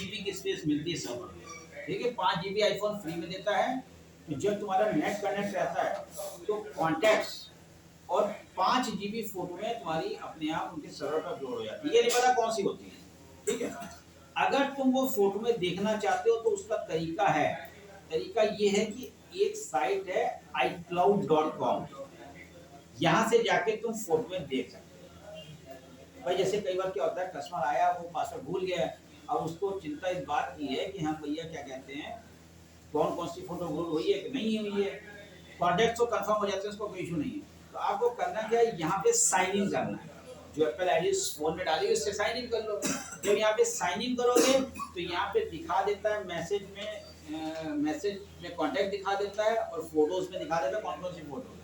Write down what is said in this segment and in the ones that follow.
GB की space मिलती है सर्वर में, ठीक है। 5 जीबी आईफोन फ्री में देता है। तो जब तुम्हारा नेट कनेक्ट रहता है तो कॉन्टैक्ट्स और 5 जीबी फोटो में तुम्हारी अपने आप उनके सर्वर पर अपलोड हो जाती है। ये नहीं पता कौन सी होती है, ठीक है। अगर तुम वो फोटो में देखना चाहते हो तो उसका तरीका है, तरीका ये है कि एक साइट है iCloud.com, यहाँ से जाके तुम फोटो में देख सकते हो। भाई जैसे कई बार क्या होता है, कस्टमर आया वो पासवर्ड भूल गया, अब उसको चिंता इस बात की है कि हाँ भैया क्या कहते हैं कौन कौन सी फोटो भूल हुई है कि नहीं हुई है। कॉन्टैक्ट तो कंफर्म हो जाते हैं, उसको कोई इशू नहीं है। तो आपको करना क्या है, यहाँ पे साइन इन करना है। जो एप्पल आईडी फोन में डाली उससे साइन इन कर लो। जब यहाँ पे साइन इन करोगे तो यहाँ पे दिखा देता है मैसेज में कॉन्टैक्ट दिखा देता है और फोटोज में दिखा देता है कौन कौन सी फोटो है।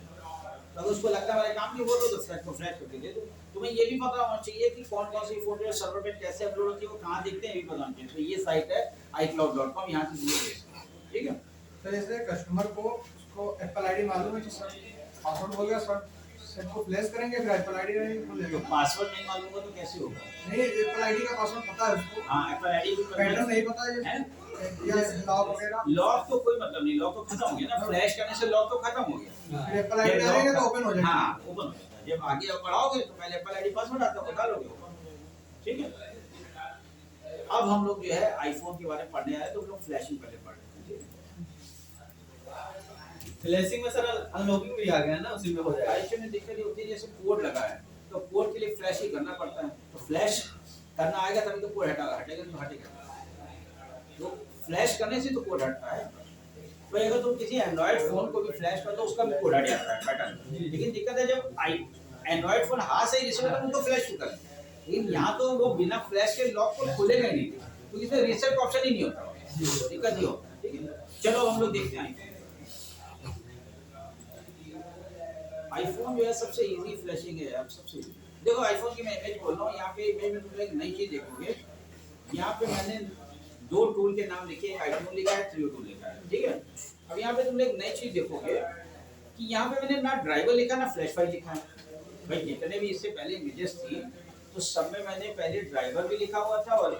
तो अगर उसको लगता है हमारे काम की फोटो तो फ्लैश करके दे दो। तुम्हें ये भी पता होना चाहिए कि कौन कौन सी फोटो सर्वर पे कैसे अपलोड होती है, वो कहाँ दिखते हैं, ये भी पता होना चाहिए। तो ये साइट है iCloud.com, यहाँ से दिए, ठीक है। तो जैसे कस्टमर को उसको एप्पल आईडी मालूम है कि सर पासवर्ड हो गया, सर सेट को फ्लैश करेंगे फिर एप्पल आईडी खुलेगा। तो पासवर्ड नहीं मालूम होगा तो कैसे होगा? नहीं, एप्पल आईडी का पासवर्ड पता है उसको। हाँ, एप्पल आईडी भी पैटर्न नहीं पता है या लॉक वगैरह। लॉक तो कोई मतलब नहीं, लॉक तो खत्म हो गया ना, फ्लैश करने से लॉक तो खत्म हो गया। फिर एप्पल आईडी डालेंगे तो ओपन हो जाएगा। हाँ, ओपन हो जाता है। जब आगे बढ़ाओगे तो पहले एप्पल आईडी पासवर्ड आता है, डालोगे ओपन हो जाएगा, ठीक है। अब हम लोग जो है आईफोन के बारे में पढ़ने आए तो हम लोग फ्लैशिंग पहले पढ़ रहे हैं। फ्लैशिंग में सर अनलॉकिंग भी आ गया ना, उसी में हो जाएगा। फ्लैश में दिक्कत ये होती है जैसे कोड लगा है तो कोड के लिए फ्लैश ही करना पड़ता है। तो फ्लैश करना आएगा तभी तो कोड हटेगा तो हटेगा। तो फ्लैश करने से तो कोड हटता है। तो अगर तुम किसी एंड्रॉइड फोन को भी फ्लैश कर दो उसका भी कोड हट जाता है पैटर्न। लेकिन दिक्कत है जब एंड्रॉइड फोन हाथ से रिसीव करता है उनको फ्लैश क्यों करें, लेकिन यहाँ तो वो बिना फ्लैश के लॉक को खुलेगा ही नहीं क्योंकि इसमें रीसेट का ऑप्शन ही नहीं होता, दिक्कत ही होता है, ठीक है। चलो हम लोग देखते हैं आईफोन जो है सबसे इजी फ्लैशिंग है। अब सबसे देखो आईफोन की मैं इमेज बोल रहा हूँ, यहाँ पे इमेज में तुम एक नई चीज देखोगे। यहाँ पे मैंने 2 टूल के नाम लिखे, एक आई टूल लिखा है, 3 टूल लिखा है, ठीक है। अब यहाँ पे तुम एक नई चीज देखोगे कि यहाँ पे मैंने ना ड्राइवर लिखा ना फ्लैश फाइल लिखा है। भाई जितने भी इससे पहले इमेजेस थी तो सब में मैंने पहले ड्राइवर भी लिखा हुआ था, और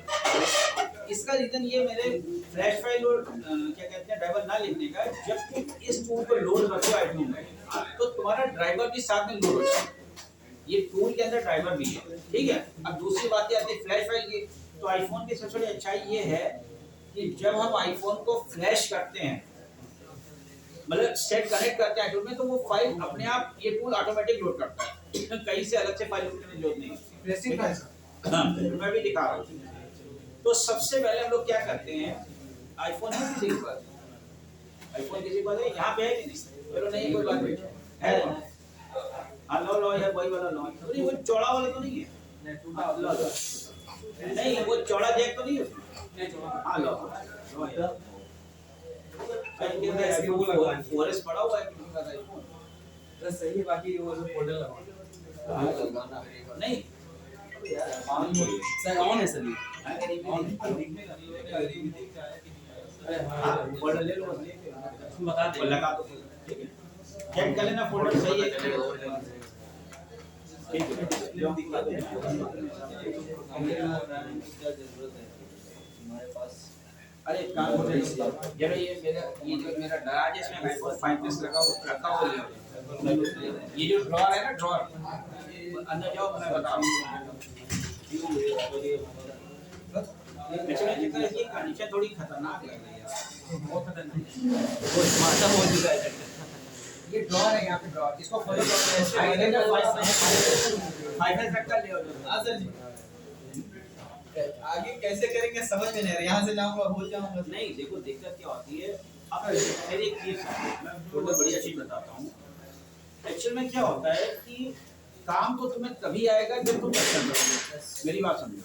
इसका रीजन ये मेरे फ्लैश फाइल और क्या कहते हैं ड्राइवर ना लिखने का, जब तुम इस टूल को लोड करते हो आईटूल में तो तुम्हारा ड्राइवर भी साथ में लोड होता है। ये टूल के अंदर ड्राइवर भी है, ठीक है। अब दूसरी बात आती है फ्लैश फाइल की। तो आईफोन की सबसे बड़ी अच्छाई ये है कि जब हम आईफोन को फ्लैश करते हैं, मतलब सेट कनेक्ट करते हैं आईटूल में, तो वो फाइल अपने आप ये टूल ऑटोमेटिक लोड करता है, तो कहीं से अलग से फाइल लोड करने की जरूरत नहीं। फ्लैशिंग फाइल हाँ, मैं भी दिखा रहा हूँ। तो सबसे पहले हम लोग क्या करते हैं, आईफोन है किसी के पास, आईफोन किसी के पास है, यहाँ पे है कि नहीं, चलो नहीं कोई बात नहीं है। हाँ लो यार वही वाला लो, अरे वो चौड़ा वाला तो नहीं है, हाँ लो नहीं वो चौड़ा जैक तो नहीं है, हाँ लो ओएस पड़ा हुआ है किसी का आईफोन, बस सही है, बाकी वो जो फोल्डर लगाना नहीं सर ऑन है सर ये फोल्डर ले लो, बता दे लगा दो, ठीक है। चेक कर लेना फोल्डर सही है, ठीक है। हमारे पास अरे काम हो रहा है जरा, ये जो मेरा दराज है इसमें आईफोन 5 लगा हो रखा हो गया। ये जो ड्रॉअर है ना, ड्रॉअर अंदर जाओ मैं बताऊं। अच्छा जितना इसकी कंडीशन थोड़ी खतरनाक लग रही है, बहुत खतरनाक है, वो स्मार्ट हो चुका है। ये ड्रॉअर है यहाँ पे, ड्रॉअर इसको खोलो तो आइडेंटिटी 5 तक का ले आओ। हां सर जी, आगे कैसे करेंगे समझ में नहीं आ रहा, यहाँ से जाऊंगा भूल जाऊंगा। नहीं देखो दिक्कत क्या होती है, अब मेरी एक चीज मैं थोड़ा बढ़िया चीज बताता हूँ। एक्चुअल में क्या होता है कि काम तो तुम्हें तभी आएगा जब तुम अच्छा करोगे, मेरी बात समझो।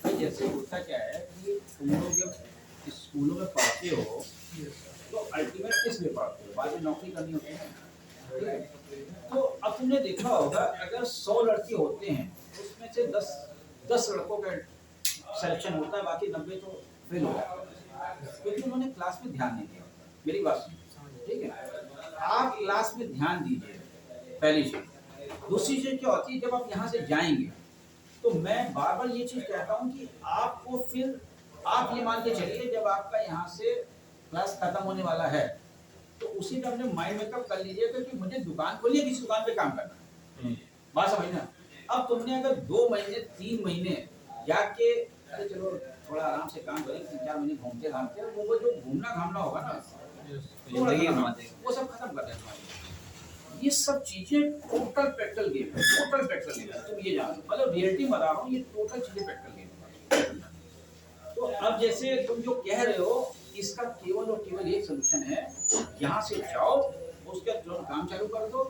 भाई जैसे होता क्या है कि तुम लोग जब स्कूलों में पढ़ते हो तो अल्टीमेट किस लिए पढ़ते हो, बाद में नौकरी करनी होती है। तो अब तुमने देखा होगा अगर 100 लड़के होते हैं उसमें से 10 लड़कों का सिलेक्शन होता है, बाकी 90 तो फेल हो जाते हैं क्योंकि उन्होंने क्लास में ध्यान नहीं दिया। मेरी बात सुनिए, ठीक है। आप क्लास में ध्यान दीजिए, पहली चीज। दूसरी चीज क्या होती है, जब आप यहाँ से जाएंगे तो मैं बार बार ये चीज कहता हूँ कि आपको फिर आप ये मान के चलिए जब आपका यहाँ से क्लास खत्म होने वाला है तो उसी में अपने माइंड मेकअप कर लीजिएगा कि मुझे दुकान खोली है, किसी दुकान पे काम करना है। बात समझना। अब तुमने अगर 2 महीने 3 महीने जाके अरे चलो थोड़ा आराम से काम करें, 3-4 महीने घूमते घामते वो जो घूमना घामना होगा ना वो सब खत्म कर देना। ये सब चीजें टोटल प्रैक्टिकल गेम है, टोटल प्रैक्टिकल गेम है। तुम ये जानो, मतलब रियलिटी बता रहा हूँ, ये टोटल चीजें प्रैक्टिकल गेम है। तो अब जैसे तुम जो कह रहे हो इसका केवल और केवल एक सोल्यूशन है, यहाँ से जाओ उसके बाद तुरंत काम चालू कर दो,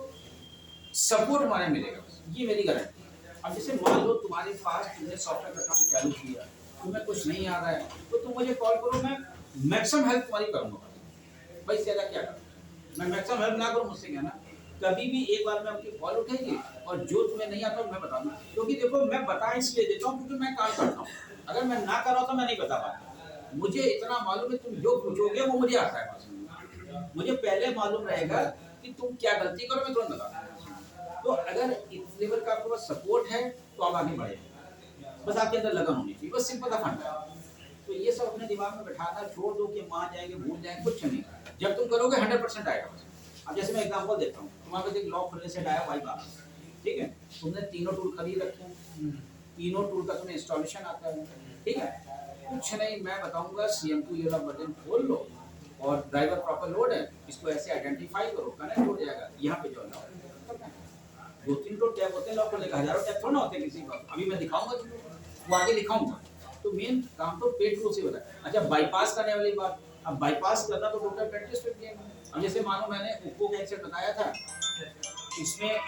सपोर्ट हमारे मिलेगा, ये मेरी गारंटी है। अब जैसे मान लो तुम्हारे पास तुमने सॉफ्टवेयर का काम चालू किया, तुम्हें कुछ नहीं आ रहा है तो तुम मुझे कॉल करो, मैं मैक्सिमम हेल्प तुम्हारी करूंगा। भाई ज्यादा क्या करूँ, मैं मैक्सिमम हेल्प ना करूँ मुझसे क्या ना, कभी भी एक बार में आपकी कॉल उठेगी और जो तुम्हें नहीं आता मैं बता दूंगा। क्योंकि देखो मैं बता इसलिए देता हूँ क्योंकि मैं काम करता हूँ, अगर मैं ना कर रहा तो मैं नहीं बता पाता। मुझे इतना मालूम है तुम जो पूछोगे वो मुझे आता है, मुझे पहले मालूम रहेगा कि तुम क्या गलती करो, मैं तुरंत बता दूंगा। तो अगर इस लेवल का आपके पास सपोर्ट है तो आप आगे बढ़े, बस आपके अंदर लगन होनी चाहिए, बस सिंपल सा फंडा है। तो ये सब अपने दिमाग में बैठाना छोड़ दो कि मान जाएंगे भूल जाएंगे, कुछ नहीं। जब तुम करोगे 100% आएगा। अब जैसे मैं एग्जांपल देता हूँ, तुम्हारे पास एक लॉक खुलने से आया भाई बात, ठीक है, तुमने तीनों टूल खरीद रखे हैं, तीनों टूल का तुम्हें इंस्टॉलेशन आता है, ठीक है, कुछ नहीं मैं बताऊंगा CM2 ये वाला बटन खोल लो और ड्राइवर प्रॉपर लोड है, इसको ऐसे आइडेंटिफाई करो, कनेक्ट हो जाएगा। यहाँ पे जो है 2-3 तो टैब होते हैं लॉक करने का, हजारों टैब थोड़ा होते हैं किसी का, अभी मैं दिखाऊंगा तुमको, वो आगे दिखाऊंगा। तो मेन काम तो पेड टू से होता है। अच्छा बाईपास करने वाली बात, अब बाईपास करना तो टोटल प्रैक्टिस पे गेम है। अब जैसे मानो मैंने ओप्पो का एक बताया था, इसमें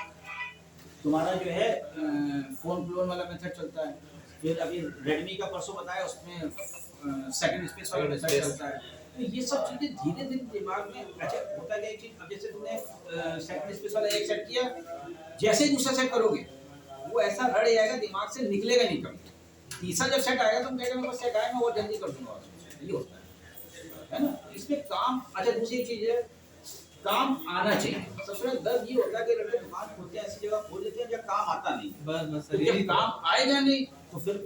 तुम्हारा जो है फोन क्लोन वाला मेथड चलता है, फिर अभी रेडमी का परसों बताया उसमें सेकंड स्पेस वाला मेथड चलता है। तो ये सब चीजें धीरे धीरे दिमाग में अच्छा होता गया चीज। अब जैसे तुमने सेकंड स्पेस वाला एक सेट किया, जैसे ही दूसरा सेट करोगे वो ऐसा रड़ जाएगा दिमाग से, निकलेगा नहीं कभी। तीसरा जब सेट आएगा तुम कहेगा मेरे पास सेट आया मैं वो जल्दी कर दूंगा, ये होता है ना। इसमें काम, अच्छा दूसरी चीज है काम आना चाहिए। सबसे बड़ा दर्द ये होता है कि लड़के दुकान खोलते हैं ऐसी जगह खोल लेते हैं जब काम आता नहीं, बस तो जब काम आएगा नहीं तो फिर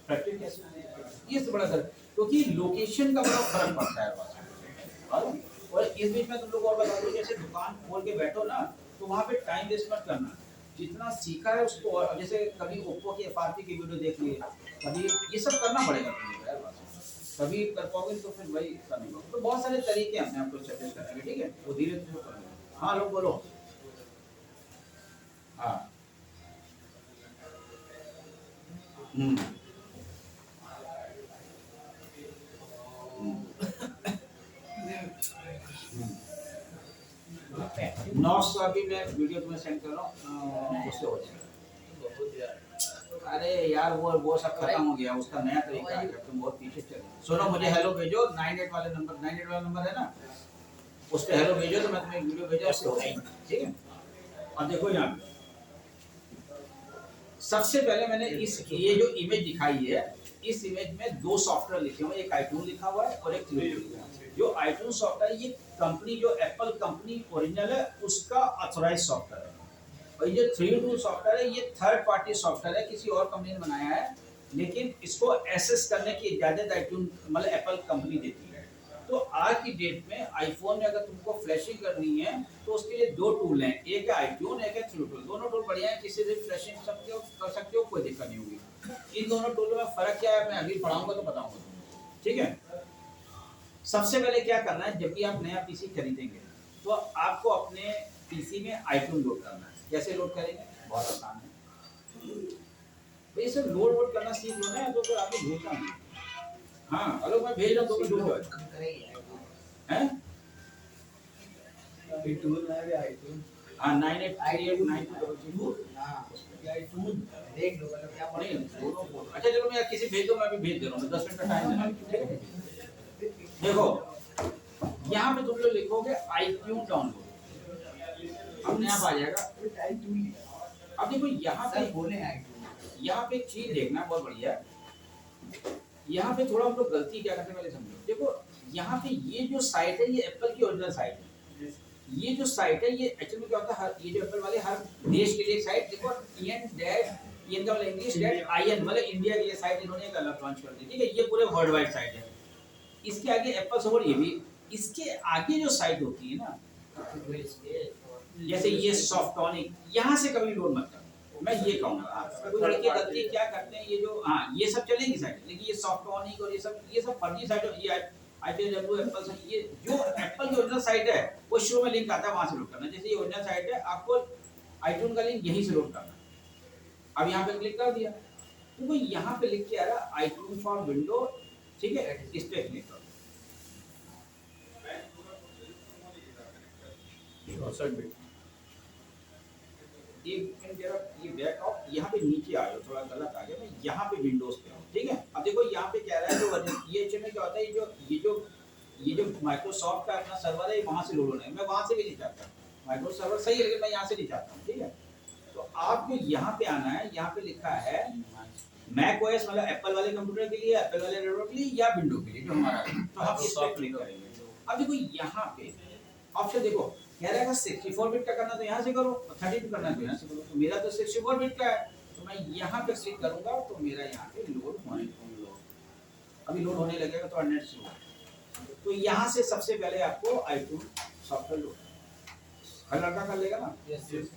प्रैक्टिस कैसे होगी, ये सब बड़ा दर्द, क्योंकि लोकेशन का बड़ा फर्क पड़ता है। और इस बीच में तुम लोग और बता दो, जैसे दुकान खोल के बैठो ना तो वहाँ पे टाइम वेस्ट मत करना, जितना सीखा है उसको, और जैसे कभी ओप्पो की FRP की वीडियो देख लिए, कभी ये सब करना पड़ेगा तुम्हें यार, कभी कर पाओगे तो फिर वही करने को। तो बहुत सारे तरीके हैं अपने आप को सजेस्ट करने के, ठीक है, वो धीरे धीरे करेंगे। हाँ लोग बोलो। हाँ नॉट्स अभी मैं वीडियो तुम्हें सेंड कर रहा हूँ, उससे हो जाएगा। अरे यार वो सब खत्म हो गया, उसका नया तरीका है, तुम बहुत पीछे चले। सुनो मुझे हेलो भेजो, 98 वाले नंबर, 98 वाला नंबर है ना, उस पे हेलो भेजो तो मैं तुम्हें वीडियो भेजा, उससे हो जाएगा, ठीक है। और देखो यहाँ सबसे पहले मैंने इस ये जो इमेज दिखाई है, इस इमेज में 2 सॉफ्टवेयर लिखे हुए, एक iTunes लिखा हुआ है और एक थ्रीडू लिखा हुआ है। जो iTunes सॉफ्टवेयर ये कंपनी जो एप्पल कंपनी ओरिजिनल है उसका ऑथराइज सॉफ्टवेयर है, और ये 3 सॉफ्टवेयर है ये थर्ड पार्टी सॉफ्टवेयर है, किसी और कंपनी ने बनाया है, लेकिन इसको एक्सेस करने की इजाजत iTunes मतलब एप्पल कंपनी देती है। तो आज की डेट में आईफोन में अगर तुमको फ्लैशिंग करनी है तो उसके लिए 2 टूल हैं, एक है iTunes एक है 3 दोनों टूल बढ़िया है, किसी से फ्लैशिंग कर सकते हो, कोई दिक्कत नहीं होगी। इन दोनों टूलों में फर्क क्या है मैं अभी पढ़ाऊंगा तो बताऊंगा, ठीक है। सबसे पहले क्या करना है, जब भी आप नया पीसी खरीदेंगे तो आपको अपने पीसी में iTunes लोड करना है। कैसे लोड करेंगे, बहुत आसान है भाई, सब लोड वोड करना सीख लो ना, तो फिर आपको भूलता नहीं। हाँ हेलो मैं भेज रहा हूँ, 2 मिनट रुको हैं, टूल में भी iTunes, हाँ 983892 iTunes देख लो मतलब क्या पड़ेगा। अच्छा चलो मैं किसी भेज दो, मैं अभी भेज दे रहा हूँ, 10 मिनट का टाइम देना। देखो यहाँ पे तुम लोग लिखोगे iTunes डाउनलोड, अपने आप आ जाएगा। अब देखो यहाँ पे बोले यहाँ पे एक चीज देखना बहुत बढ़िया है, यहाँ पे थोड़ा हम लोग गलती क्या करते हैं पहले समझो। देखो यहाँ पे ये जो साइट है ये एप्पल की ओरिजिनल साइट है, ये जो साइट है ये एक्चुअली क्या होता है, ये जो एप्पल वाले हर देश के लिए साइट देखो ये इनका मतलब इंग्लिश डेट IN मतलब इंडिया के लिए साइट इन्होंने एक अलग लॉन्च कर दी, ठीक है। ये पूरे वर्ल्ड वाइड साइट है। इसके आगे एप्पल सपोर्ट ये भी, इसके आगे जो साइट होती है ना, जैसे ये सॉफ्टॉनिक, यहाँ से कभी लोड मत करो, मैं ये कहूँगा। कोई लड़के गलती क्या करते हैं, ये जो हाँ ये सब चलेगी साइट, लेकिन ये सॉफ्टॉनिक और ये सब फर्जी साइट है। ये ITW एप्पल से, ये जो एप्पल की ओरिजिनल साइट है वो शो में लिंक आता है, वहाँ से लोड करना। जैसे ये ओरिजिनल साइट है, आपको iTunes का लिंक यहीं से लोड करना। अब यहाँ पे क्लिक कर दिया तो वो यहाँ पे लिख के आ रहा iTunes फॉर विंडो, ठीक है, इस पे क्लिक करो। 64 बिट। एक मिनट जरा ये बैक ऑफ, यहाँ पे नीचे आ जाओ, थोड़ा गलत आ गया, मैं यहाँ पे विंडोज पे हूँ, ठीक है। अब देखो यहाँ पे कह रहा है जो ये एक्चुअली क्या होता है, ये जो माइक्रोसॉफ्ट का अपना सर्वर है, वहाँ से लोड होना है। मैं वहाँ से भी नहीं चाहता, माइक्रोसॉफ्ट सर्वर सही है, लेकिन मैं यहाँ से नहीं चाहता हूँ, ठीक है। तो आपको यहाँ पे आना है, यहाँ पे लिखा है मैक ओएस, मतलब एप्पल वाले कंप्यूटर के लिए, एप्पल वाले लैपटॉप के लिए या विंडो के लिए जो हमारा है, तो हम इस पे क्लिक करेंगे। अब देखो यहाँ पे ऑप्शन देखो, कह रहा है 64 बिट का करना तो यहाँ से करो, और 32 करना तो यहाँ से करो। तो मेरा तो 64 बिट का है, तो मैं यहाँ पे क्लिक करूंगा तो मेरा यहाँ पे लोड होने, अभी लोड होने लगेगा तो नेट स्लो। तो यहाँ से सबसे पहले आपको iTunes सॉफ्टवेयर लोड, हर लड़का कर लेगा ना।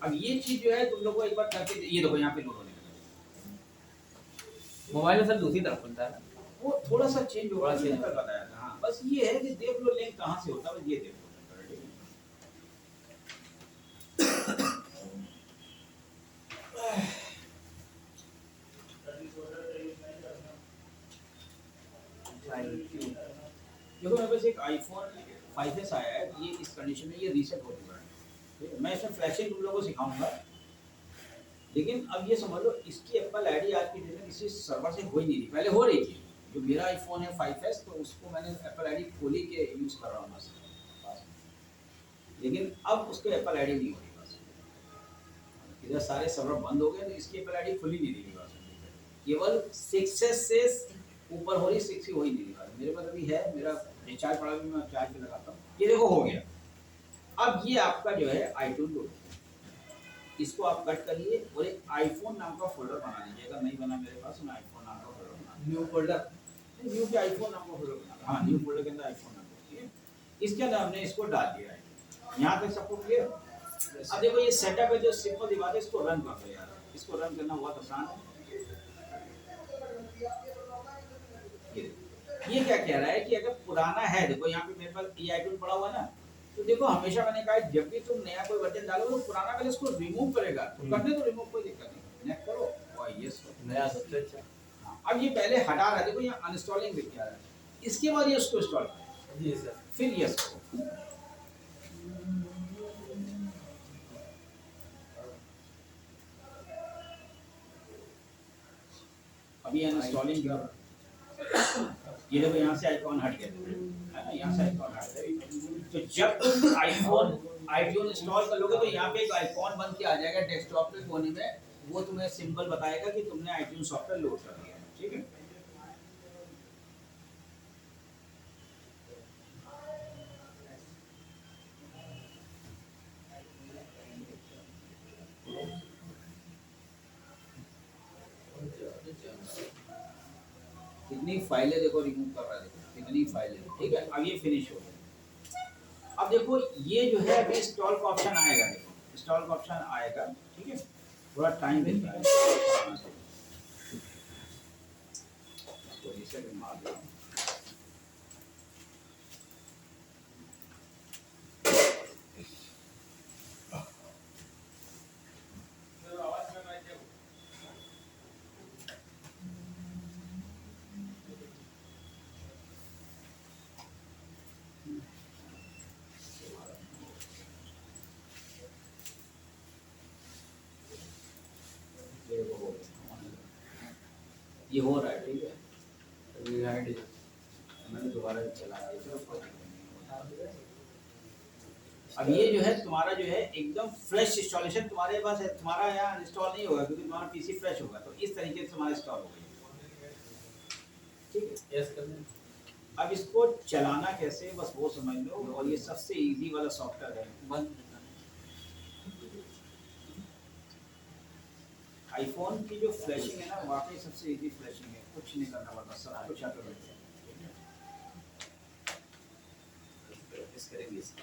अब ये चीज जो है तुम लोग को एक बार करके, ये देखो यहाँ पे लोड होने लगेगा। मोबाइल में सर दूसरी तरफ खुलता है, वो थोड़ा सा चेंज होगा, थोड़ा change कल बताया था। हाँ बस ये है कि देख लो लिंक कहाँ से होता है, बस ये देख लो। देखो मेरे पास एक iPhone 5s आया है, ये इस कंडीशन में ये रीसेट हो चुका है, ठीक है। मैं इसमें फ्लैशिंग तुम लोगों को सिखाऊंगा, लेकिन अब ये समझ लो इसकी एप्पल आईडी आज की डेट में किसी सर्वर से हो ही नहीं रही, पहले हो रही थी। जो मेरा आईफोन है 5s, तो उसको मैंने एप्पल आईडी खोली के यूज कर रहा हूँ बस, लेकिन अब उसको एप्पल आईडी नहीं हो रही बस। इधर सारे सर्वर बंद हो गए तो इसकी एप्पल आईडी खुल ही नहीं रही बस, केवल 6s से ऊपर हो रही, 6 ही हो ही नहीं रही। मेरे पास अभी है, मेरा रिचार्ज पड़ा भी, मैं चार्ज पे लगाता हूँ, ये देखो हो गया। अब ये आपका जो है iTunes लोड, इसको आप कट करिए और एक आईफोन नाम का फोल्डर बना लीजिएगा। नहीं बना मेरे पास, मैं आईफोन नाम का फोल्डर बना, न्यू फोल्डर, न्यू के आईफोन नाम का फोल्डर बना, हाँ न्यू फोल्डर के अंदर आईफोन नाम का, ठीक है। इसके अंदर हमने इसको डाल दिया है, यहाँ तक सबको क्लियर। अब देखो ये सेटअप है जो सिंपल सी बात है, इसको रन कर दो यार, इसको रन करना बहुत आसान है। ये क्या कह रहा है कि अगर पुराना है, देखो यहाँ पे मेरे पास ये iTunes पड़ा हुआ है ना, तो देखो हमेशा मैंने कहा जब भी तुम नया कोई वर्जन डालो तो पुराना पहले इसको रिमूव करेगा, तो करने तो रिमूव, कोई दिक्कत नहीं, नेक्स्ट करो और यस नया सबसे अच्छा। हाँ, अब ये पहले हटा रहा है, देखो यहाँ अनइंस्टॉलिंग लिख के आ रहा है, इसके बाद ये उसको इंस्टॉल करो, जी सर। फिर यस करो। अभी अनइंस्टॉलिंग कर, ये देखो यहाँ से आइकॉन हट गया है ना, यहाँ से आइकॉन हट गया। तो जब तुम आईफोन iTunes इंस्टॉल कर लोगे तो यहाँ पे एक आइकॉन बन के आ जाएगा डेस्कटॉप पे कोने में, वो तुम्हें सिंबल बताएगा कि तुमने iTunes सॉफ्टवेयर लोड कर लिया है, ठीक है। कितनी फाइलें देखो रिमूव कर रहा है, देखो कितनी फाइलें, ठीक है। अब ये फिनिश हो गया। अब देखो ये जो है अभी इंस्टॉल का ऑप्शन आएगा, देखो इंस्टॉल का ऑप्शन आएगा, ठीक है, थोड़ा टाइम लेता है। इसको रीसेट मार दो। ये हो रहा है, ठीक है। मैंने दोबारा चला दिया। अब ये जो है तुम्हारा जो है एकदम फ्रेश इंस्टॉलेशन तुम्हारे पास है, तुम्हारा यहाँ इंस्टॉल नहीं होगा क्योंकि तुम्हारा पीसी फ्रेश होगा, तो इस तरीके से तुम्हारा इंस्टॉल होगा, ठीक है। यस कर लें। अब इसको चलाना कैसे, बस वो समझ लो, और ये सबसे इजी वाला सॉफ्टवेयर है। आईफोन की जो फ्लैशिंग है ना वाकई सबसे इजी फ्लैशिंग है, कुछ नहीं करना पड़ता, सब कुछ ऑटोमेटिक है। प्रैक्टिस करेंगे इसकी।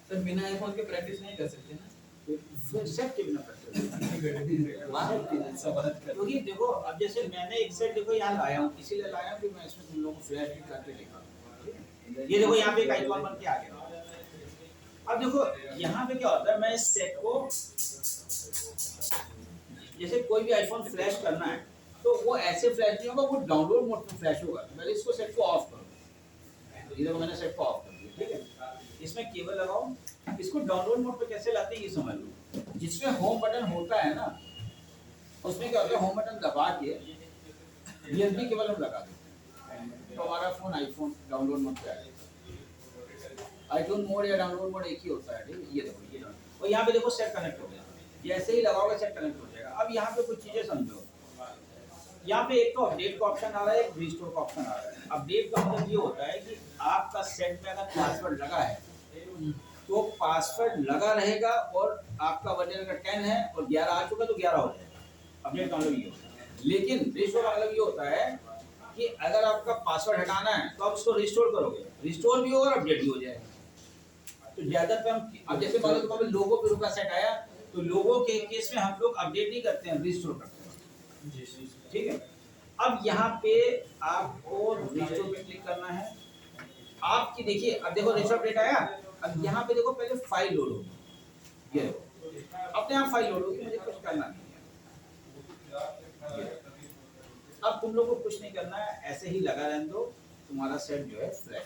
सर बिना आईफोन के प्रैक्टिस नहीं कर सकते ना? फिर सेट के बिना प्रैक्टिस वाह, सब बात कर। क्योंकि देखो अब जैसे मैंने एक सेट देखो यहाँ लाया हूँ, इसीलिए लाया हूँ कि मैं इसमें तुम लोगों को फ्लैश भी करके दिखाऊं। ये देखो यहाँ पे एक आइकॉन बन के आ गया। अब देखो यहाँ पे क्या होता है, मैं इस सेट को जैसे कोई भी आईफोन फ्लैश करना है तो वो ऐसे फ्लैश नहीं होगा, वो डाउनलोड मोड पे फ्लैश होगा। पहले इसको सेट को ऑफ करो, ये देखो मैंने सेट को ऑफ कर दिया, ठीक है। इसमें केबल लगाओ, इसको डाउनलोड मोड पे कैसे लाते हैं ये समझ लो। जिसमें होम बटन होता है ना, उसमें क्या होता है, होम बटन दबा के यूएसबी केबल हम लगा देते हैं तो हमारा फोन आईफोन डाउनलोड मोड पे आ जाएगा। आईफोन मोड या डाउनलोड मोड एक ही होता है, ठीक है। ये देखो ये और यहाँ पे देखो सेट कनेक्ट हो गया, जैसे ही लगाओगे सेट कनेक्ट हो जाएगा। अब यहाँ पे कुछ चीजें समझो, यहाँ पे एक तो अपडेट का ऑप्शन आ रहा है, एक रिस्टोर का ऑप्शन आ रहा है। अपडेट का मतलब ये होता है कि आपका सेट में अगर पासवर्ड लगा है तो पासवर्ड लगा रहेगा, और आपका वर्जन अगर 10 है और 11 आ चुका तो 11 हो जाएगा। अपडेट का मतलब ये होता है। लेकिन रिस्टोर का मतलब ये होता है कि अगर आपका पासवर्ड हटाना है तो आप उसको रिस्टोर करोगे, रिस्टोर भी होगा और अपडेट भी हो जाएगा। तो ज्यादातर हम अब जैसे मान लो तुम्हारे लोगो पे रुका सेट आया तो लोगो के केस में हम लोग अपडेट नहीं करते हैं, रिस्टोर करते हैं, ठीक है। अब यहाँ पे आपको रिस्टोर पे क्लिक करना है। आपकी देखिए अब देखो रिस्टोर अपडेट आया। अब यहाँ पे देखो पहले फाइल लोड होगी, ये देखो अपने आप फाइल लोड होगी, मुझे कुछ करना नहीं है। अब तुम लोग को कुछ नहीं करना है, ऐसे ही लगा रहने दो, तुम्हारा सेट जो है फ्लैश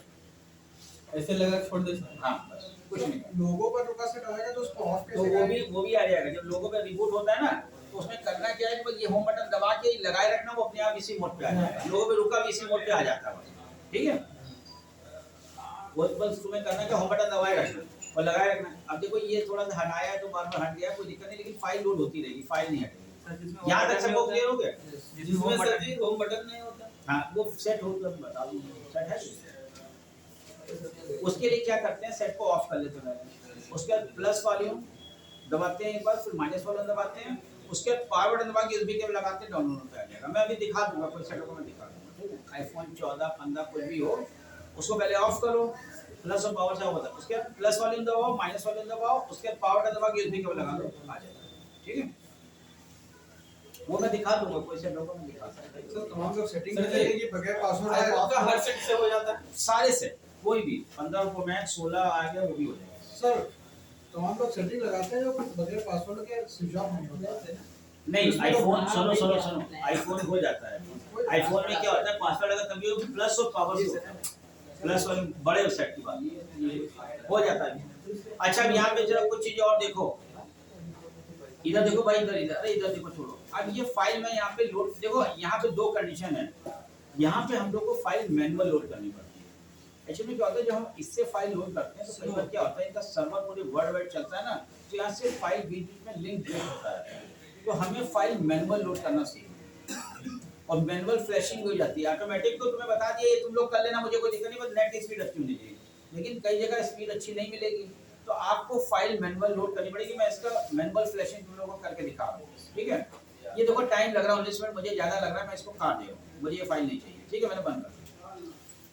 ऐसे लगा छोड़ दे सर। हाँ बस कुछ नहीं करना। लोगो पर रुका सेट आएगा तो उसको ऑफ तो कैसे वो भी आ जाएगा। जब लोगों का रिबूट होता है ना तो उसमें करना क्या है कि बस ये होम बटन दबा के लगाए रखना, वो अपने आप इसी मोड पे आ जाएगा। लोगों पे रुका भी इसी मोड पे आ जाता है, ठीक है। वो बस तुम्हें करना है कि होम बटन दबाए रखना और लगाए रखना। अब देखो ये थोड़ा सा हटाया है तो बार बार हट गया, कोई दिक्कत नहीं, लेकिन फाइल लोड होती रहेगी, फाइल नहीं हटेगी। यहाँ तक सबको क्लियर हो गया? जिसमें सर जी होम बटन नहीं होता। हाँ वो सेट हो तो बता दूँ, सेट है। उसके लिए क्या करते हैं, सेट को ऑफ कर लेते हैं। उसके बाद प्लस वॉल्यूम दबाते हैं एक बार, फिर माइनस वॉल्यूम दबाते हैं, उसके बाद पावर बटन दबा के यूएसबी केबल लगाते हैं, डाउनलोड होता है जाएगा। मैं अभी दिखा दूंगा, कोई सेटअप में दिखा दूंगा, ठीक है। आईफोन 14 15 कोई भी हो, उसको पहले ऑफ करो, प्लस और पावर से होता है। उसके बाद प्लस वॉल्यूम दबाओ, माइनस वॉल्यूम दबाओ, उसके बाद पावर बटन दबा के यूएसबी केबल लगा दो, आ जाएगा, ठीक है। वो मैं दिखा दूंगा, कोई सेटअप में दिखा सकता है। सर तमाम लोग सेटिंग सर, करेंगे कि बगैर पासवर्ड आए आपका हर सेट से हो जाता है। सारे सेट कोई भी 15 प्रो मैक्स 16 आ गया वो भी हो जाएगा। सर तमाम लोग सेटिंग लगाते हैं जो बगैर पासवर्ड के स्विच ऑफ नहीं होता। नहीं आईफोन सुनो आईफोन हो जाता है। आईफोन में क्या होता है, पासवर्ड अगर कभी हो प्लस और पावर से होता है, प्लस वाले बड़े सेट की बात हो जाता है। अच्छा अब यहाँ पे जरा कुछ चीजें और देखो, इधर देखो भाई, इधर इधर इधर देखो, छोड़ो। अब ये फाइल में यहाँ पे लोड देखो, यहाँ पे दो कंडीशन है। यहाँ पे हम लोग को फाइल मैनुअल लोड करनी पड़ती है। एक्चुअली क्या होता है, जब हम इससे फाइल लोड करते हैं तो कई बार क्या होता है, इनका सर्वर पूरे वर्ल्ड वाइड चलता है ना, तो यहाँ से फाइल बीच बीच में लिंक होता है, तो हमें फाइल मैनुअल लोड करना चाहिए और मैनुअल फ्लैशिंग हो जाती है। ऑटोमेटिक तो तुम्हें बता दिया, ये तुम लोग कर लेना, मुझे कोई दिक्कत नहीं, बस नेट की स्पीड अच्छी होनी चाहिए। लेकिन कई जगह स्पीड अच्छी नहीं मिलेगी तो आपको फाइल मैनुअल लोड करनी पड़ेगी। मैं इसका मैनुअल फ्लैशिंग तुम लोगों को करके दिखा रहा हूँ, ठीक है। ये देखो टाइम लग रहा है 19 मिनट, मुझे ज़्यादा लग रहा है, मैं इसको काट दे रहा हूँ, मुझे ये फाइल नहीं चाहिए, ठीक है, मैंने बंद कर दिया।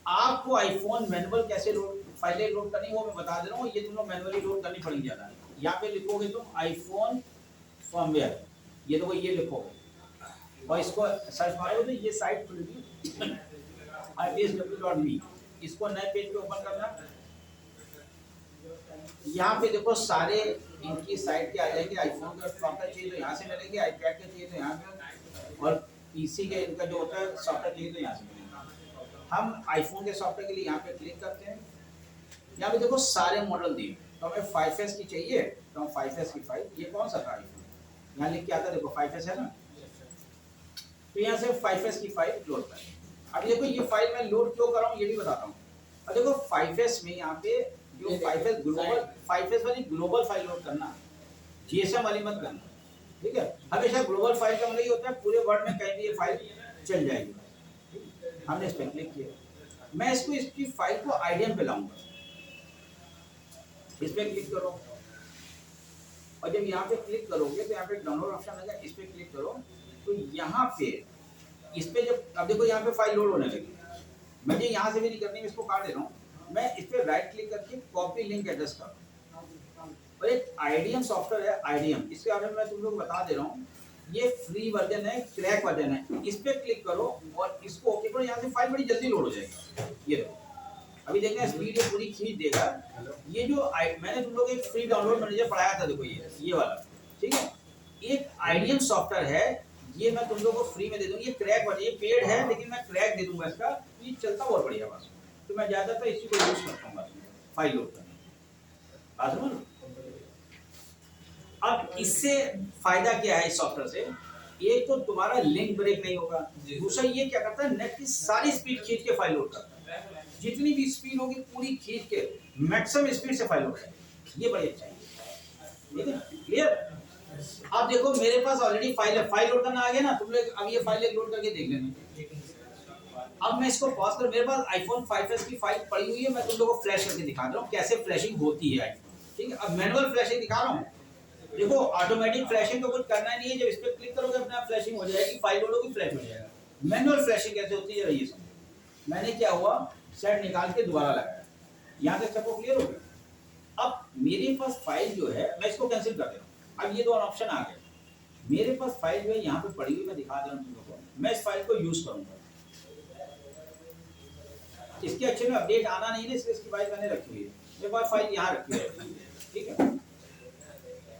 आपको आईफोन मैनुअल कैसे लोड फाइलें लोड करनी वो मैं बता दे रहा हूँ। ये तुम लोग मैनुअली लोड करनी पड़ेगी ज़्यादा। यहाँ पे लिखोगे तुम आईफोन फर्मवेयर, ये देखो ये लिखोगे और इसको सर्च मारोगे तो ये साइट खुलेगी idsw.me। इसको नए पेज पे ओपन करना। यहाँ पे देखो सारे इनकी साइट के आ जाएंगे। आईफोन का सॉफ्टवेयर चाहिए तो यहाँ से मिलेंगे, आईपैड के चाहिए तो यहाँ पे, और पीसी के इनका जो होता है सॉफ्टवेयर चाहिए तो यहाँ से मिलेगा। हम आईफोन के सॉफ्टवेयर के लिए यहाँ पे क्लिक करते हैं। यहाँ पे देखो सारे मॉडल दिए, तो हमें 5S की चाहिए तो हम 5S की फाइल, ये कौन सा था आईफोन, यहाँ लिख के आता है देखो 5S है ना, तो यहाँ से 5S की फाइल लोड करें। अब देखो ये फाइल मैं लोड क्यों कर रहा हूँ ये भी बताता हूँ। अब देखो 5S में यहाँ पे जो 5S ग्लोबल 5S वाली ग्लोबल फाइल लोड करना, GSM वाली मत करना, ठीक है। हमेशा ग्लोबल फाइल का मतलब ये होता है पूरे वर्ल्ड में कहीं भी ये फाइल चल जाएगी। हमने इस पर क्लिक किया, मैं इसको इसकी फाइल को IDM पे लाऊंगा, इस पर क्लिक करो। और जब यहाँ पे क्लिक करोगे तो यहाँ पे डाउनलोड ऑप्शन आएगा, इस पे क्लिक करो तो यहाँ पे इस पे जब अब देखो यहाँ पे फाइल लोड होने लगी, मुझे यहाँ से भी नहीं करनी, मैं इसको काट दे रहा हूँ, मैं इस पे राइट क्लिक करके कॉपी लिंक एड्रेस कर, और एक आईडीएम सॉफ्टवेयर है आईडीएम, इसके बारे में मैं तुम लोग बता दे रहा हूँ, ये फ्री वर्जन है, क्रैक वर्जन है, इस पे क्लिक करो और इसको ओके करो, यहाँ से फाइल बड़ी जल्दी लोड हो जाएगी। ये देखो अभी देखना स्पीड ये पूरी खींच देगा। ये जो मैंने तुम लोग एक फ्री डाउनलोड मैनेजर पढ़ाया था, देखो ये वाला, ठीक है, एक आईडीएम सॉफ्टवेयर है, ये मैं तुम लोगों को फ्री में दे दूंगा, ये क्रैक वर्जन, ये पेड है लेकिन मैं क्रैक दे दूंगा इसका, ये चलता बहुत बढ़िया बस, तो मैं ज्यादातर इसी को यूज करता हूँ फाइल लोड करने। अब इससे फायदा क्या है इस सॉफ्टवेयर से, एक तो तुम्हारा लिंक ब्रेक नहीं होगा, दूसरा ये क्या करता है नेट की सारी स्पीड खींच के फाइल लोड करता है, जितनी भी स्पीड होगी पूरी खींच के मैक्सिमम स्पीड से फाइल लोड करेगा, ये बड़ी अच्छा है, ठीक है, क्लियर। अब देखो मेरे पास ऑलरेडी फाइल है, फाइल लोड करना आ गया ना, तुम लोग अब ये फाइल एक लोड करके देख लेना। अब मैं इसको पॉज कर, मेरे पास आईफोन 5s की फाइल पड़ी हुई है, मैं तुम लोगों को फ्लैश करके दिखा रहा हूँ कैसे फ्लैशिंग होती है आईफोन, ठीक है। अब मैनुअल फ्लैशिंग दिखा रहा हूँ, देखो ऑटोमेटिक फ्लैशिंग तो कुछ करना नहीं है, जब इस पे क्लिक करोगे अपने आप फ्लैशिंग हो जाएगी, फाइल लोड होगी फ्लैश हो जाएगा। मैनुअल फ्लैशिंग कैसे होती है ये समझो, मैंने क्या हुआ सेट निकाल के दोबारा लगाया, यहाँ तक सबको क्लियर हो गया। अब मेरे पास फाइल जो है मैं इसको कैंसिल कर दे रहा हूँ, अब ये दो ऑप्शन आ गए, मेरे पास फाइल जो है यहाँ पे पड़ी हुई, मैं दिखा दे रहा हूँ तुम लोगों को, मैं इस फाइल को यूज करूंगा, इसके अच्छे में अपडेट आना नहीं है इसलिए इसकी फाइल मैंने रखी हुई है, मेरे पास फाइल यहाँ रखी है, ठीक है।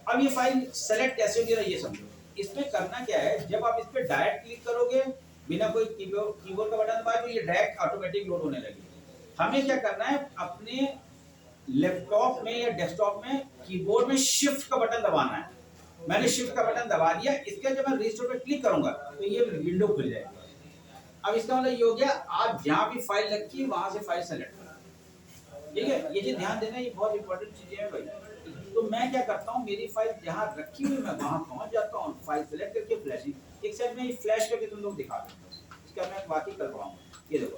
अब ये फाइल सेलेक्ट कैसे होगी ये समझो, इस पे करना क्या है, जब आप इस पे डायरेक्ट क्लिक करोगे बिना कोई कीबोर्ड का बटन दबाए तो ये डायरेक्ट ऑटोमेटिक लोड होने लगेगी। हमें क्या करना है, अपने लैपटॉप में या डेस्कटॉप में कीबोर्ड में शिफ्ट का बटन दबाना है, मैंने शिफ्ट का बटन दबा दिया, इसके जब मैं रजिस्टर पे क्लिक करूंगा तो ये विंडो खुल जाएगी। अब इसका मतलब ये हो गया, आप जहां भी फाइल रखी है वहां से फाइल सेलेक्ट करना, ठीक है, ये जो ध्यान देना ये बहुत इंपॉर्टेंट चीजें हैं भाई। तो मैं क्या करता हूँ, मेरी फाइल जहां रखी हुई मैं वहां पहुंच जाता हूँ, फाइल सेलेक्ट करके फ्लैशिंग एक साइड में फ्लैश करके तुम लोग दिखा देंगे, इसका मैं बाकी कर पाऊंगा। ये देखो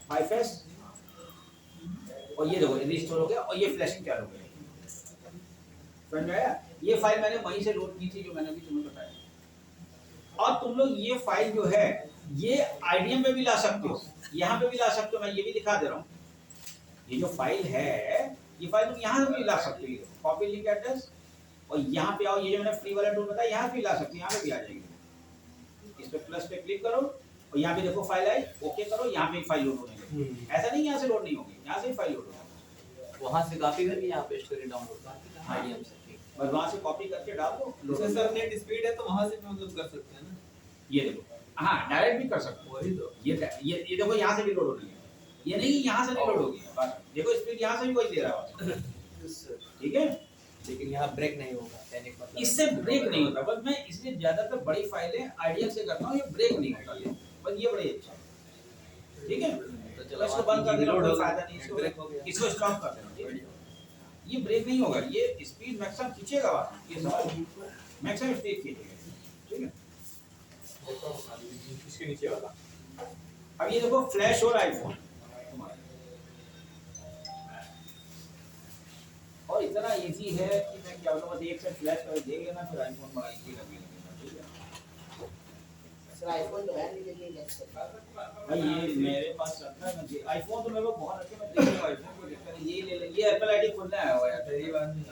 5s और ये देखो रिस्टोर हो गया और ये फ्लैशिंग चालू हो गई, समझ में आया। ये फाइल मैंने वहीं से लोड की थी जो मैंने अभी तुम्हें बताया। और तुम लोग ये फाइल जो है ये आईडीएम पे भी ला सकते हो, यहाँ पे भी ला सकते हो, मैं ये भी दिखा दे रहा हूँ, ये जो फाइल है ये फाइल तुम यहाँ से भी ला सकते हो, कॉपी लिंक एड्रेस और यहाँ पे आओ, ये जो मैंने फ्री वाला टूल बताया यहाँ पे भी ला सकते हो, यहाँ पे भी आ जाएगी। इस पे प्लस पे क्लिक करो और यहाँ पे देखो फाइल आई, ओके करो, यहाँ पे फाइल लोड होने लगी, ऐसा नहीं यहाँ से लोड नहीं होगी, यहाँ से भी फाइल लोड होगी, वहाँ से कॉपी करके यहाँ पेस्ट करके डाउनलोड आईडीएम से, बस वहाँ से कॉपी करके डाल दो। जैसे सर नेट स्पीड है तो वहाँ से भी मतलब कर सकते हैं ना, ये देखो हाँ डायरेक्ट भी कर सकते हो, वही तो ये देखो यहाँ से भी लोड हो रही है, ये नहीं यहाँ से नहीं लोड होगी, बस देखो स्पीड यहाँ से भी वही दे रहा है, ठीक है। लेकिन यहाँ ब्रेक नहीं होगा, पैनिक मतलब इससे ब्रेक नहीं होता, बस मैं इसलिए ज्यादातर बड़ी फाइलें आईडीएम से करता हूँ, ये ब्रेक नहीं होता ये, बस ये बड़ी अच्छा है, ठीक है। तो चलो इसको बंद कर देना, कोई फायदा नहीं, ब्रेक हो गया, इसको स्टॉप कर देना, ठीक है। ये ब्रेक नहीं होगा, ये स्पीड मैक्सिमम खींचेगा, ये सब मैक्सिमम स्पीड खींचेगा, ठीक है। इसके नीचे वाला अब ये देखो फ्लैश हो रहा है आईफोन और इतना इजी है कि मैं क्या बोलूं, बस एक से फ्लैश कर देख लेना, फिर आईफोन बड़ा इजी लगेगा, ठीक है। सर आईफोन तो है नहीं लेकिन भाई ये मेरे पास रखा है, मैं आईफोन तो मेरे को बहुत रखे, मैं देख लूंगा आईफोन को, देखकर ये ले ले, ये एप्पल आईडी खुलने आया हुआ है तेरी बात नहीं,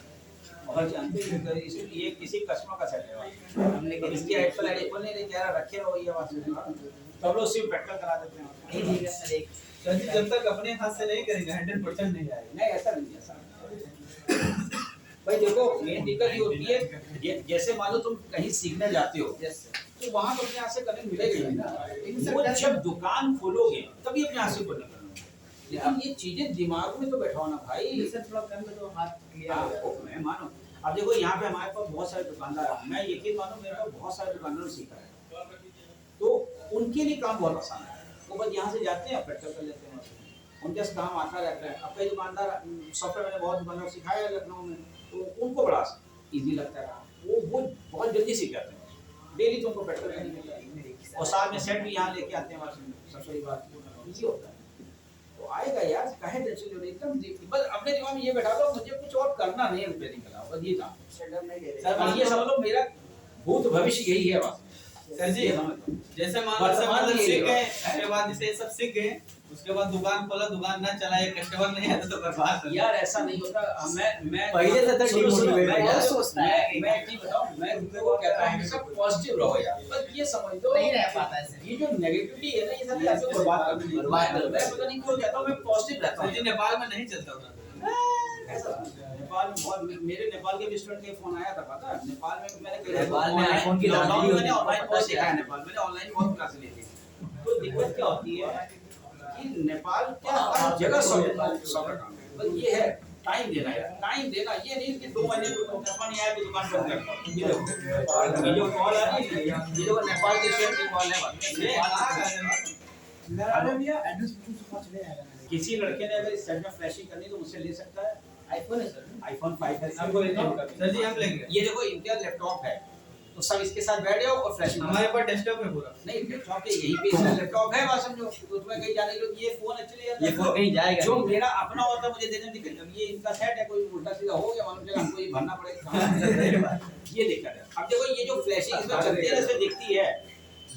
और जानते हैं ये किसी कस्टमर का सेट है, हमने इसकी एप्पल आईडी खोलने नहीं कह रहा, रखे रहो ये बात, तब लोग सिर्फ प्रैक्टिकल करा देते हैं, नहीं देगा सर एक सर जी जब तक अपने हाथ से नहीं करेंगे 100% नहीं आएगा। नहीं ऐसा नहीं, ऐसा भाई देखो मेन दिक्कत ये होती है, जैसे मान लो तुम कहीं सीखने जाते हो तो वहां तो अपने हाथ से कनेक्ट मिलेगा ही ना, वो जब दुकान खोलोगे तभी अपने हाथ से कनेक्ट करना, लेकिन ये चीजें दिमाग में तो बैठाओ ना भाई, सर थोड़ा कर लो तो हाथ क्लियर हाँ, हो जाएगा। मैं मानो अब देखो यहाँ पे हमारे पास बहुत सारे दुकानदार हैं, मैं यकीन मानो मेरे पास बहुत सारे दुकानदारों ने सीखा है, तो उनके लिए काम बहुत आसान है, वो बस यहाँ से जाते हैं प्रैक्टिकल कर लेते हैं, उनके काम आता रहता है। अब कई दुकानदार सॉफ्टवेयर मैंने बहुत दुकानदार सिखाया है लखनऊ में, तो उनको बड़ा इजी लगता है, वो बहुत जल्दी सीख जाते हैं, डेली तुमको प्रैक्टिकल करने मिलता है और साथ में सेट भी यहाँ लेके आते हैं, सबसे बड़ी बात इजी होता है। तो आएगा यार, काहे टेंशन ले रहे हो? एकदम बस अपने दिमाग में ये बैठा दो मुझे कुछ और करना नहीं है रिपेयरिंग का, बस ये काम। शटर नहीं ले सर, और ये समझ लो मेरा भूत भविष्य यही है बस। सर जी, ये समझ लो। जैसे मान लो सब वर्तमान मतलब ये सीख गए, है। उसके बाद जैसे ये सब सीख गए, उसके बाद दुकान खोला, दुकान ना चला, एक कस्टमर नहीं आता तो बर्बाद। यार ऐसा नहीं होता। मैं पहले तो था सुनो, सुनो, demotivate मैं यार। क्या सोचता है, मैं एक चीज बताऊं, मैं तुमको वो कहता हूं कि सब पॉजिटिव रहो यार, बस ये समझ दो नहीं रह पाता ऐसे। ये जो नेगेटिविटी है ना, ये सब आपको बर्बाद कर देती है। मैं पता नहीं क्यों कहता हूं, मैं पॉजिटिव रहता सर जी, हूं। नेपाल में नहीं चलता उतना। ऐसा नेपाल में बहुत, मेरे नेपाल के रेस्टोरेंट के फोन आया था, पता है? नेपाल में मैंने कई नेपाल में ऑनलाइन- आईफोन की लॉकडाउन दादी में होती मैंने है, ऑनलाइन पता बहुत है सीखा है क्या? नेपाल, मैंने ऑनलाइन बहुत क्लास ली थी। तो दिक्कत क्या होती है कि नेपाल क्या हर जगह सॉफ्ट काम है, बस ये है टाइम देना है, टाइम देना। ये नहीं कि 2 महीने को नेपाल नहीं आया तो दुकान बंद करता हूं। ये देखो, ये जो कॉल आ रही है, ये जो नेपाल के शेयर की कॉल है, एड्रेस पूछ ले आएगा। किसी लड़के ने अगर इस सेट में फ्लैशिंग करनी तो मुझसे ले सकता है। आईफोन है सर। आईफोन 5 है, आपको लेना होगा। सर जी, हम लेंगे। ये देखो इंटेल लैपटॉप है, तो सब इसके साथ बैठ जाओ और फ्लैशिंग हमारे पास डेस्कटॉप है पूरा। नहीं लैपटॉप के यहीं पे इसका लैपटॉप है, बात समझो। तो उसमें कहीं जाने की ये फोन एक्चुअली ये फोन कहीं जाएगा जो नहीं। मेरा अपना होता है मुझे देने में दिक्कत। अब ये इनका सेट है, कोई उल्टा सीधा हो गया मालूम चला, हमको ये भरना पड़ेगा। ये दिक्कत है। अब देखो ये जो फ्लैशिंग इसमें चलती है, इसमें दिखती है,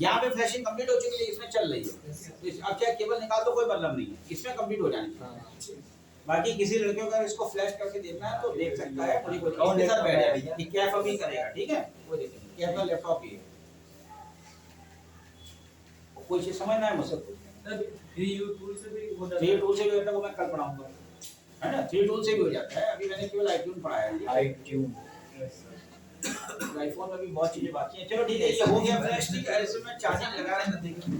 यहाँ पे फ्लैशिंग कंप्लीट हो चुकी है, इसमें चल रही है। तो अब चाहे केबल निकाल दो कोई मतलब नहीं है, इसमें कंप्लीट हो जानी चाहिए। बाकी किसी लड़के को अगर इसको फ्लैश करके देखना है तो देख सकता है, मुझे कोई इसके साथ बैठ जाएगा। ये कैफ अभी करेगा, ठीक है, वो देखेंगे। कैफ का लैपटॉप ही है, कोई चीज समझना है मुझसे पूछना। सर, 3U टूल से भी हो जाता थ्री है। टूल से भी होता है, वो मैं कल पढ़ाऊंगा, है ना। थ्री टूल से भी हो जाता है, अभी मैंने केवल iTunes पढ़ाया है। आईफोन में भी बहुत चीजें बाकी हैं। चलो ठीक है, ये हो गया फ्लैश, ठीक है। ऐसे में चार्जिंग लगा रहे हैं, देखिए